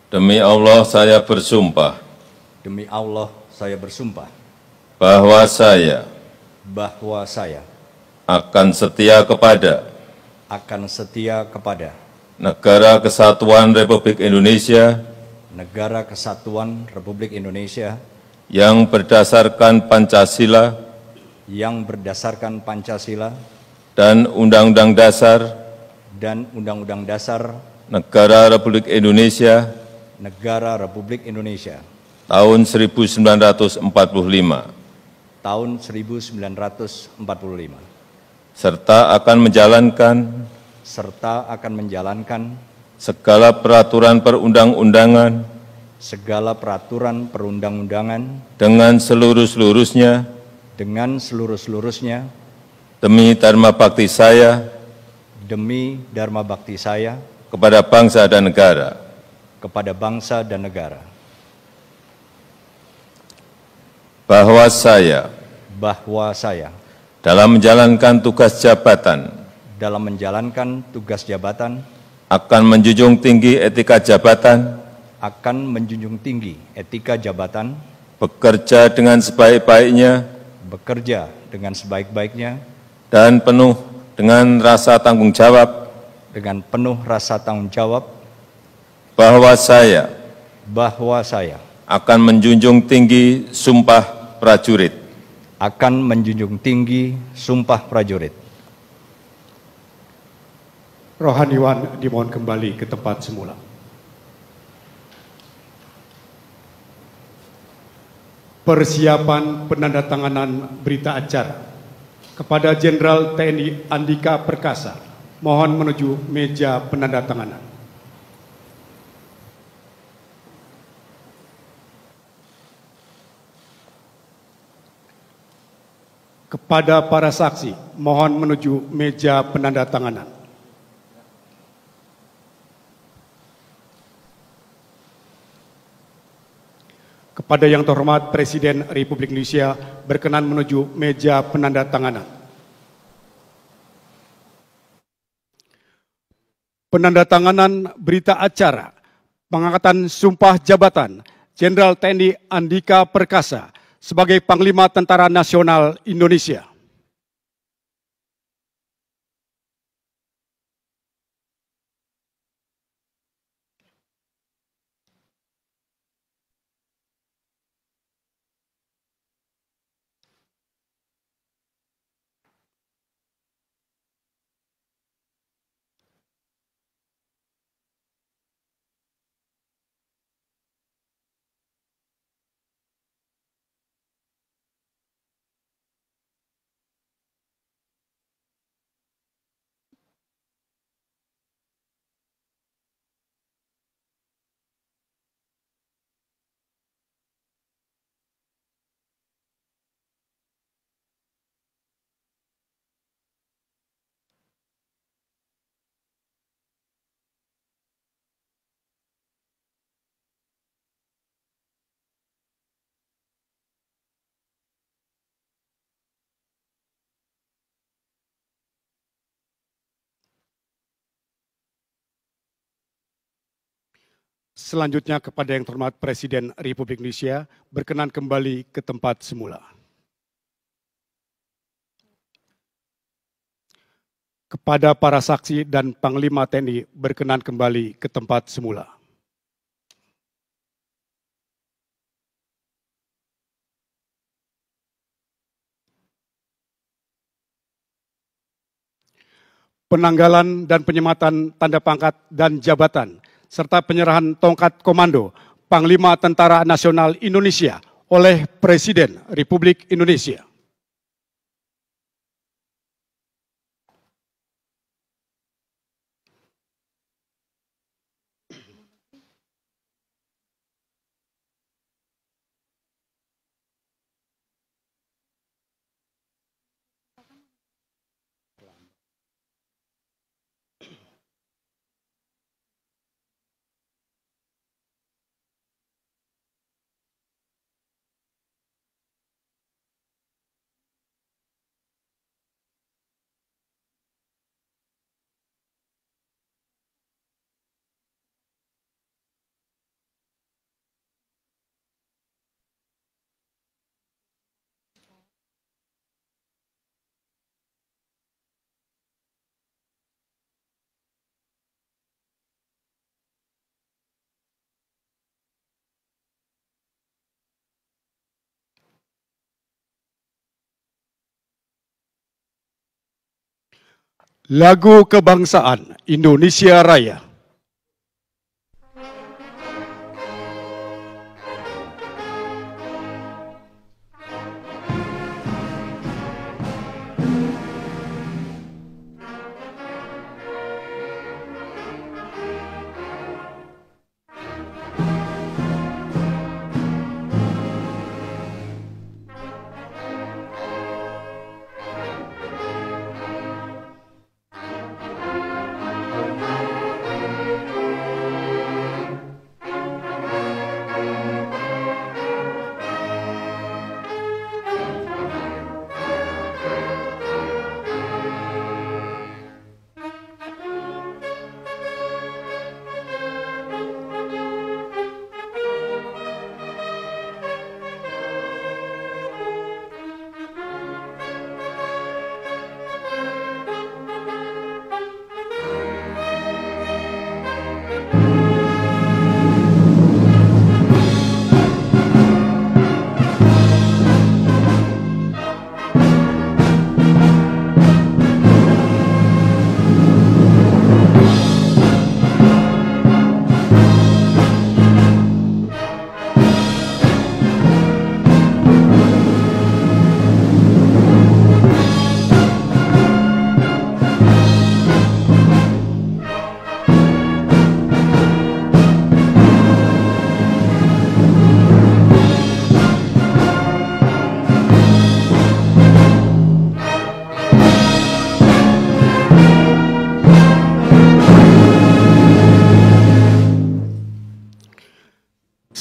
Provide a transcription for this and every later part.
Demi Allah saya bersumpah Demi Allah saya bersumpah bahwa saya bahwa saya akan setia kepada Negara Kesatuan Republik Indonesia Negara Kesatuan Republik Indonesia yang berdasarkan Pancasila dan Undang-Undang Dasar Negara Republik Indonesia tahun 1945 serta akan menjalankan segala peraturan perundang-undangan dengan seluruh-seluruhnya demi dharma bakti saya kepada bangsa dan negara. Bahwa saya dalam menjalankan tugas jabatan akan menjunjung tinggi etika jabatan, bekerja dengan sebaik-baiknya, dan penuh dengan rasa tanggung jawab, bahwa saya akan menjunjung tinggi sumpah prajurit. Rohaniwan dimohon kembali ke tempat semula. Persiapan penandatanganan berita acara kepada Jenderal TNI Andika Perkasa. Mohon menuju meja penandatanganan. Kepada para saksi, mohon menuju meja penandatanganan. Kepada yang terhormat Presiden Republik Indonesia berkenan menuju meja penandatanganan. Penandatanganan berita acara pengangkatan sumpah jabatan Jenderal TNI Andika Perkasa sebagai Panglima Tentara Nasional Indonesia. Selanjutnya kepada yang terhormat Presiden Republik Indonesia berkenan kembali ke tempat semula. Kepada para saksi dan Panglima TNI berkenan kembali ke tempat semula. Penanggalan dan penyematan tanda pangkat dan jabatan serta penyerahan tongkat komando Panglima Tentara Nasional Indonesia oleh Presiden Republik Indonesia. Lagu Kebangsaan Indonesia Raya.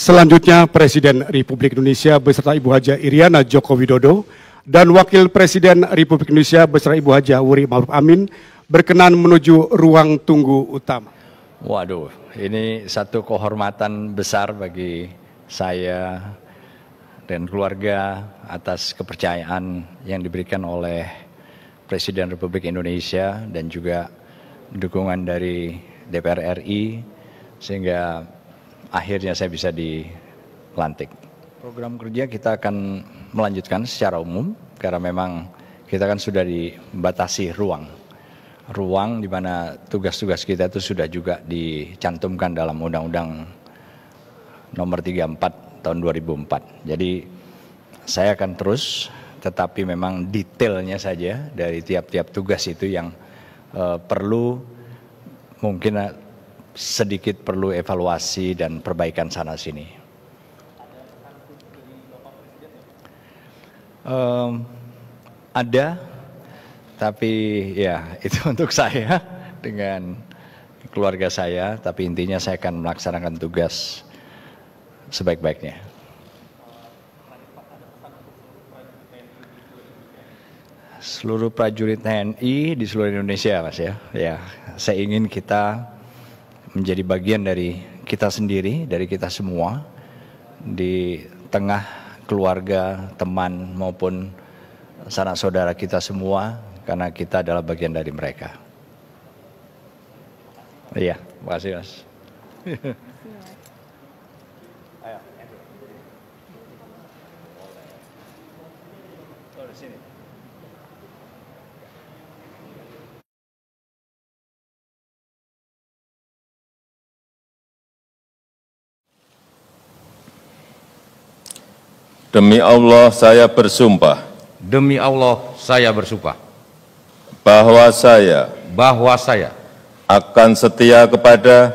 Selanjutnya, Presiden Republik Indonesia beserta Ibu Haja Iriana Joko Widodo dan Wakil Presiden Republik Indonesia beserta Ibu Haja Wuri Ma'ruf Amin berkenan menuju ruang tunggu utama. Waduh, ini satu kehormatan besar bagi saya dan keluarga atas kepercayaan yang diberikan oleh Presiden Republik Indonesia dan juga dukungan dari DPR RI sehingga akhirnya saya bisa dilantik. Program kerja kita akan melanjutkan secara umum karena memang kita kan sudah dibatasi ruang di mana tugas-tugas kita itu sudah juga dicantumkan dalam Undang-Undang Nomor 34 tahun 2004. Jadi saya akan terus, tetapi memang detailnya saja dari tiap-tiap tugas itu yang perlu mungkin sedikit perlu evaluasi dan perbaikan sana sini. Ada, tapi ya itu untuk saya dengan keluarga saya, tapi intinya saya akan melaksanakan tugas sebaik-baiknya. Seluruh prajurit TNI di seluruh Indonesia, Mas ya. Ya, saya ingin kita menjadi bagian dari kita sendiri, dari kita semua, di tengah keluarga, teman, maupun sanak saudara kita semua, karena kita adalah bagian dari mereka. Iya, terima kasih Mas. Demi Allah saya bersumpah. Demi Allah saya bersumpah. Bahwa saya. Akan setia kepada.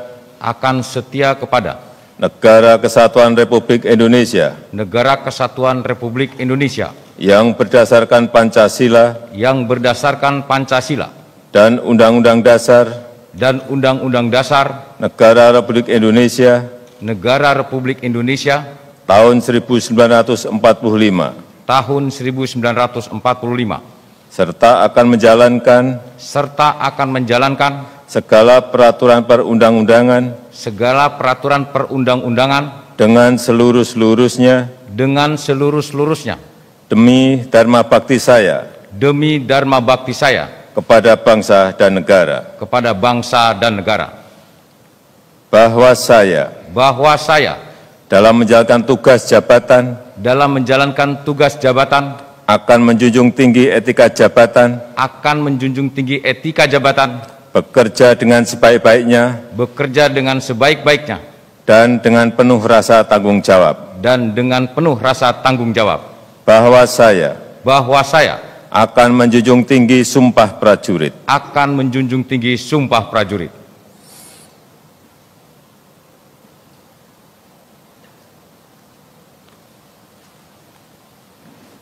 Negara Kesatuan Republik Indonesia. Negara Kesatuan Republik Indonesia. Yang berdasarkan Pancasila. Dan Undang-Undang Dasar. Negara Republik Indonesia. Tahun 1945. Serta akan menjalankan. Segala peraturan perundang-undangan. Dengan seluruh-seluruhnya. Demi dharma bakti saya. Kepada bangsa dan negara. Bahwa saya. Dalam menjalankan tugas jabatan. akan menjunjung tinggi etika jabatan, akan menjunjung tinggi etika jabatan, bekerja dengan sebaik-baiknya, bekerja dengan sebaik-baiknya, dan dengan penuh rasa tanggung jawab, dan dengan penuh rasa tanggung jawab, bahwa saya bahwa saya akan menjunjung tinggi sumpah prajurit. akan menjunjung tinggi sumpah prajurit.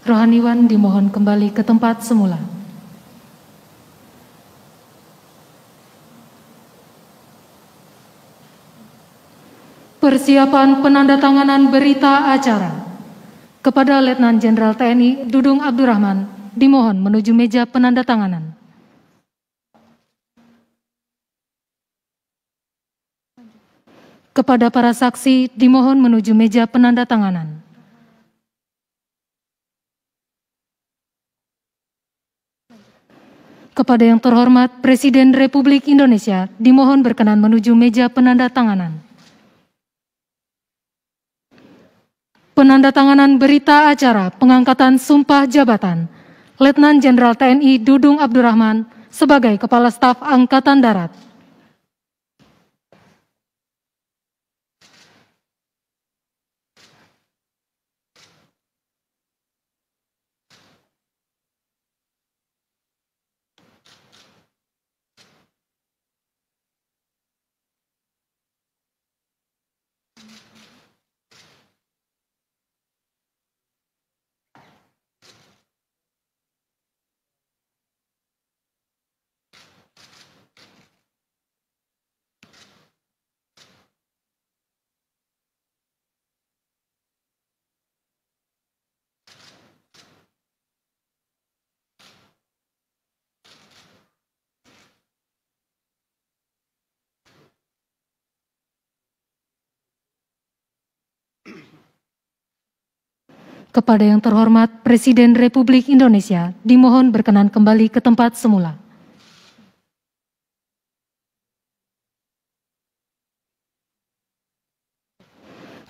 Rohaniwan dimohon kembali ke tempat semula. Persiapan penandatanganan berita acara. Kepada Letnan Jenderal TNI Dudung Abdurrahman dimohon menuju meja penandatanganan. Kepada para saksi dimohon menuju meja penandatanganan. Kepada yang terhormat Presiden Republik Indonesia dimohon berkenan menuju meja penandatanganan. Penandatanganan berita acara pengangkatan sumpah jabatan Letnan Jenderal TNI Dudung Abdurrahman sebagai Kepala Staf Angkatan Darat. Kepada yang terhormat Presiden Republik Indonesia dimohon berkenan kembali ke tempat semula.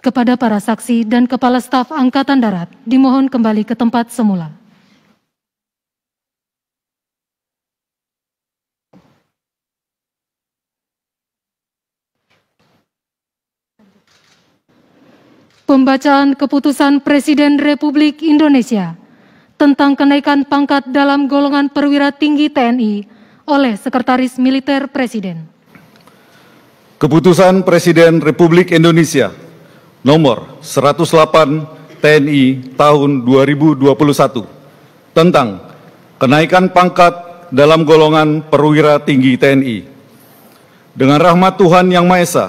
Kepada para saksi dan Kepala Staf Angkatan Darat dimohon kembali ke tempat semula. Pembacaan keputusan Presiden Republik Indonesia tentang kenaikan pangkat dalam golongan perwira tinggi TNI oleh Sekretaris Militer Presiden. Keputusan Presiden Republik Indonesia nomor 108 TNI tahun 2021 tentang kenaikan pangkat dalam golongan perwira tinggi TNI. Dengan rahmat Tuhan Yang Maha Esa,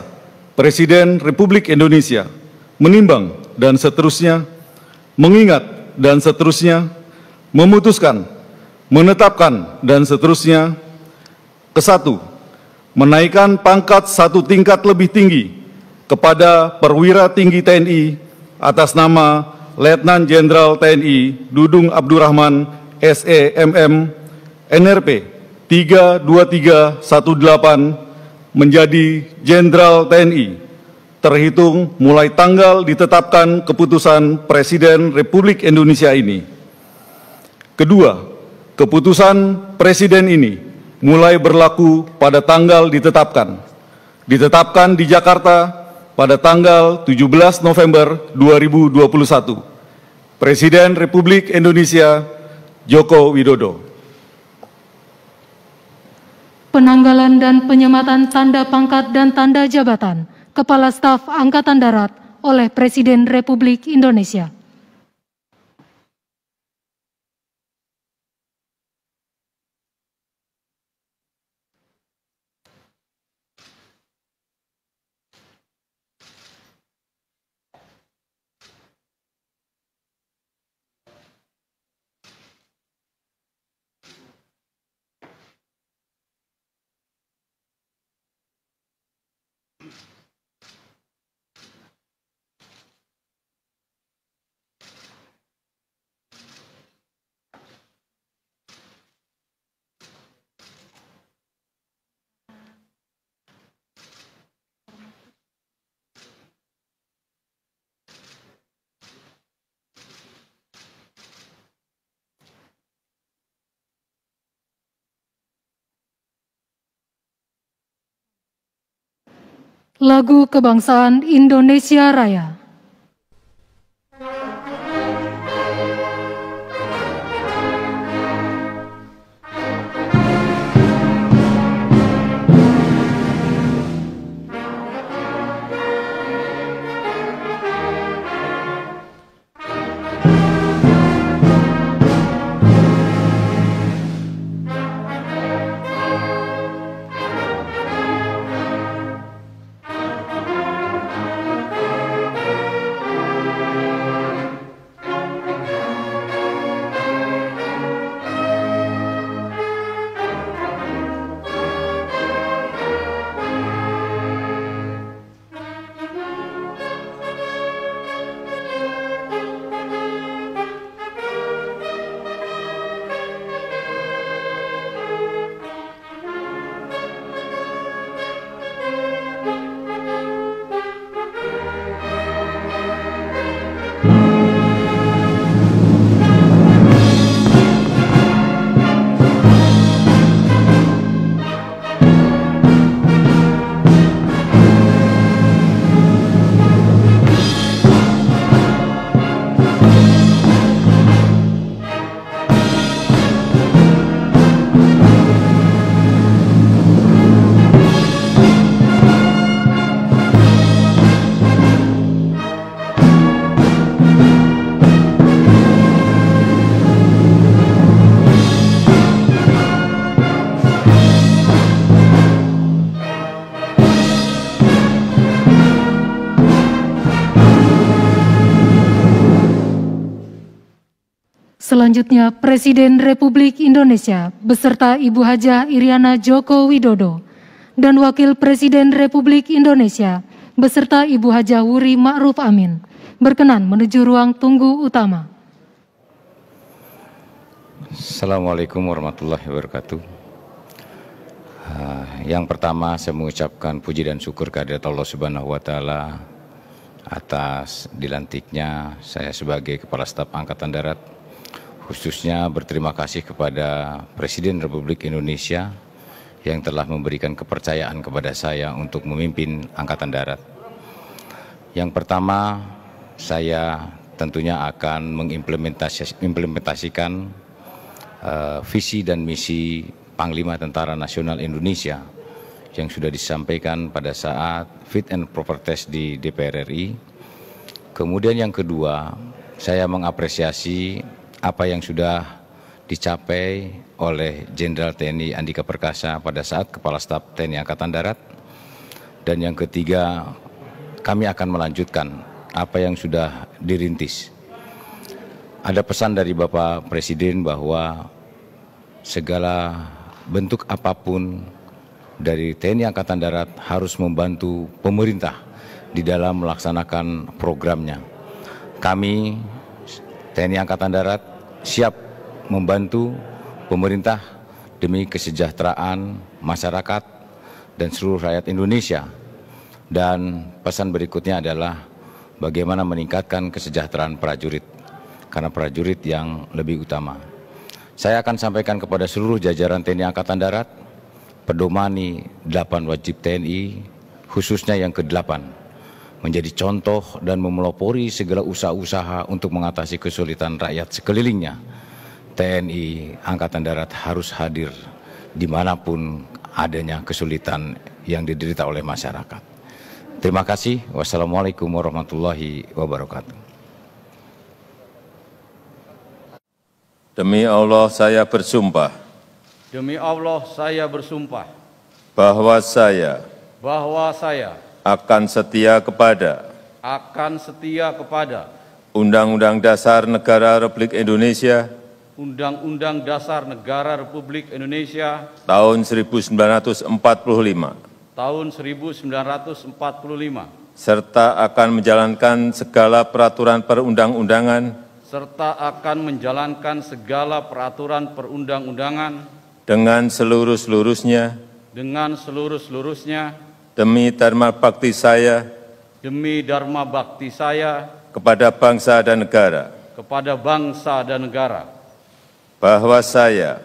Presiden Republik Indonesia menimbang dan seterusnya, mengingat dan seterusnya, memutuskan, menetapkan dan seterusnya. Kesatu, menaikkan pangkat satu tingkat lebih tinggi kepada perwira tinggi TNI atas nama Letnan Jenderal TNI Dudung Abdurrahman SEMM NRP 32318 menjadi Jenderal TNI terhitung mulai tanggal ditetapkan keputusan Presiden Republik Indonesia ini. Kedua, keputusan Presiden ini mulai berlaku pada tanggal ditetapkan di Jakarta pada tanggal 17 November 2021. Presiden Republik Indonesia Joko Widodo. Penanggalan dan penyematan tanda pangkat dan tanda jabatan Kepala Staf Angkatan Darat oleh Presiden Republik Indonesia. Lagu Kebangsaan Indonesia Raya. Selanjutnya, Presiden Republik Indonesia beserta Ibu Hajah Iriana Joko Widodo dan Wakil Presiden Republik Indonesia beserta Ibu Hajah Wuri Ma'ruf Amin berkenan menuju ruang tunggu utama. Assalamualaikum warahmatullahi wabarakatuh. Yang pertama, saya mengucapkan puji dan syukur kehadirat Allah Subhanahu wa Ta'ala atas dilantiknya saya sebagai Kepala Staf Angkatan Darat. Khususnya berterima kasih kepada Presiden Republik Indonesia yang telah memberikan kepercayaan kepada saya untuk memimpin Angkatan Darat. Yang pertama, saya tentunya akan mengimplementasikan visi dan misi Panglima Tentara Nasional Indonesia yang sudah disampaikan pada saat Fit and Proper Test di DPR RI. Kemudian yang kedua, saya mengapresiasi apa yang sudah dicapai oleh Jenderal TNI Andika Perkasa pada saat Kepala Staf TNI Angkatan Darat. Dan yang ketiga, kami akan melanjutkan apa yang sudah dirintis. Ada pesan dari Bapak Presiden bahwa segala bentuk apapun dari TNI Angkatan Darat harus membantu pemerintah di dalam melaksanakan programnya. Kami TNI Angkatan Darat siap membantu pemerintah demi kesejahteraan masyarakat dan seluruh rakyat Indonesia. Dan pesan berikutnya adalah bagaimana meningkatkan kesejahteraan prajurit, karena prajurit yang lebih utama. Saya akan sampaikan kepada seluruh jajaran TNI Angkatan Darat, pedomani 8 wajib TNI, khususnya yang ke-8, menjadi contoh dan memelopori segala usaha-usaha untuk mengatasi kesulitan rakyat sekelilingnya. TNI Angkatan Darat harus hadir dimanapun adanya kesulitan yang diderita oleh masyarakat. Terima kasih. Wassalamualaikum warahmatullahi wabarakatuh. Demi Allah saya bersumpah. Demi Allah saya bersumpah. Bahwa saya. Akan setia kepada. Undang-Undang Dasar Negara Republik Indonesia. Undang-Undang Dasar Negara Republik Indonesia. Tahun 1945. Serta akan menjalankan segala peraturan perundang-undangan. Dengan seluruh-seluruhnya. Demi dharma bakti saya. Kepada bangsa dan negara. Bahwa saya.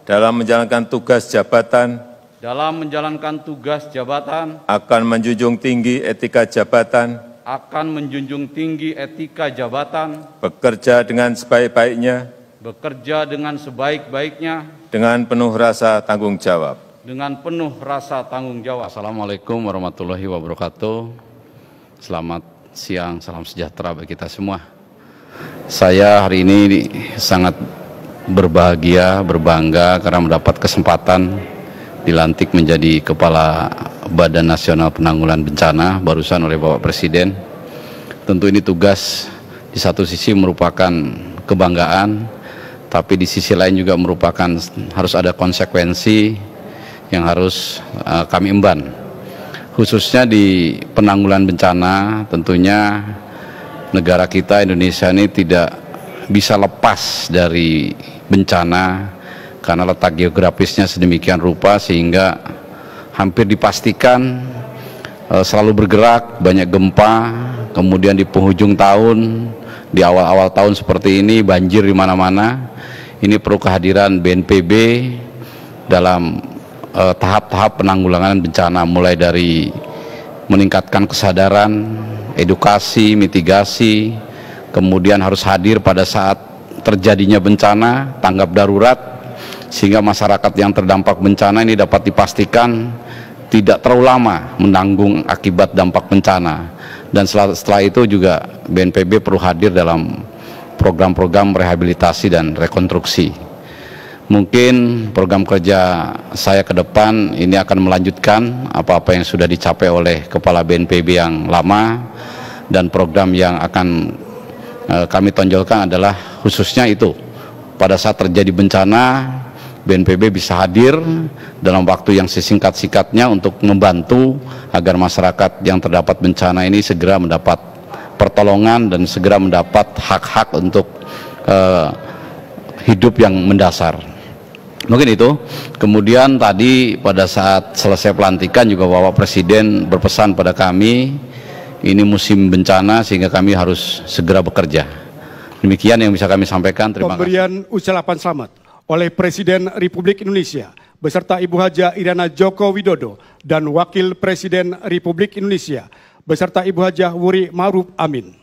Dalam menjalankan tugas jabatan. dalam menjalankan tugas jabatan, akan menjunjung tinggi etika jabatan, akan menjunjung tinggi etika jabatan, bekerja dengan sebaik-baiknya, bekerja dengan sebaik-baiknya, dengan penuh rasa tanggung jawab. dengan penuh rasa tanggung jawab. Assalamualaikum warahmatullahi wabarakatuh. Selamat siang, salam sejahtera bagi kita semua. Saya hari ini sangat berbahagia, berbangga karena mendapat kesempatan dilantik menjadi Kepala Badan Nasional Penanggulangan Bencana barusan oleh Bapak Presiden. Tentu ini tugas di satu sisi merupakan kebanggaan, tapi di sisi lain juga merupakan harus ada konsekuensi yang harus kami emban. Khususnya di penanggulangan bencana, tentunya negara kita Indonesia ini tidak bisa lepas dari bencana karena letak geografisnya sedemikian rupa sehingga hampir dipastikan selalu bergerak, banyak gempa, kemudian di penghujung tahun, di awal-awal tahun seperti ini banjir di mana-mana. Ini perlu kehadiran BNPB dalam tahap-tahap penanggulangan bencana, mulai dari meningkatkan kesadaran, edukasi, mitigasi, kemudian harus hadir pada saat terjadinya bencana, tanggap darurat, sehingga masyarakat yang terdampak bencana ini dapat dipastikan tidak terlalu lama menanggung akibat dampak bencana. Dan setelah itu juga BNPB perlu hadir dalam program-program rehabilitasi dan rekonstruksi. Mungkin program kerja saya ke depan ini akan melanjutkan apa-apa yang sudah dicapai oleh Kepala BNPB yang lama, dan program yang akan kami tonjolkan adalah khususnya itu pada saat terjadi bencana BNPB bisa hadir dalam waktu yang sesingkat-singkatnya untuk membantu agar masyarakat yang terdapat bencana ini segera mendapat pertolongan dan segera mendapat hak-hak untuk hidup yang mendasar. Mungkin itu. Kemudian tadi pada saat selesai pelantikan juga Bapak Presiden berpesan pada kami, ini musim bencana sehingga kami harus segera bekerja. Demikian yang bisa kami sampaikan. Terima kasih. Pemberian ucapan selamat oleh Presiden Republik Indonesia beserta Ibu Haja Iriana Joko Widodo dan Wakil Presiden Republik Indonesia beserta Ibu Haja Wuri Ma'ruf Amin.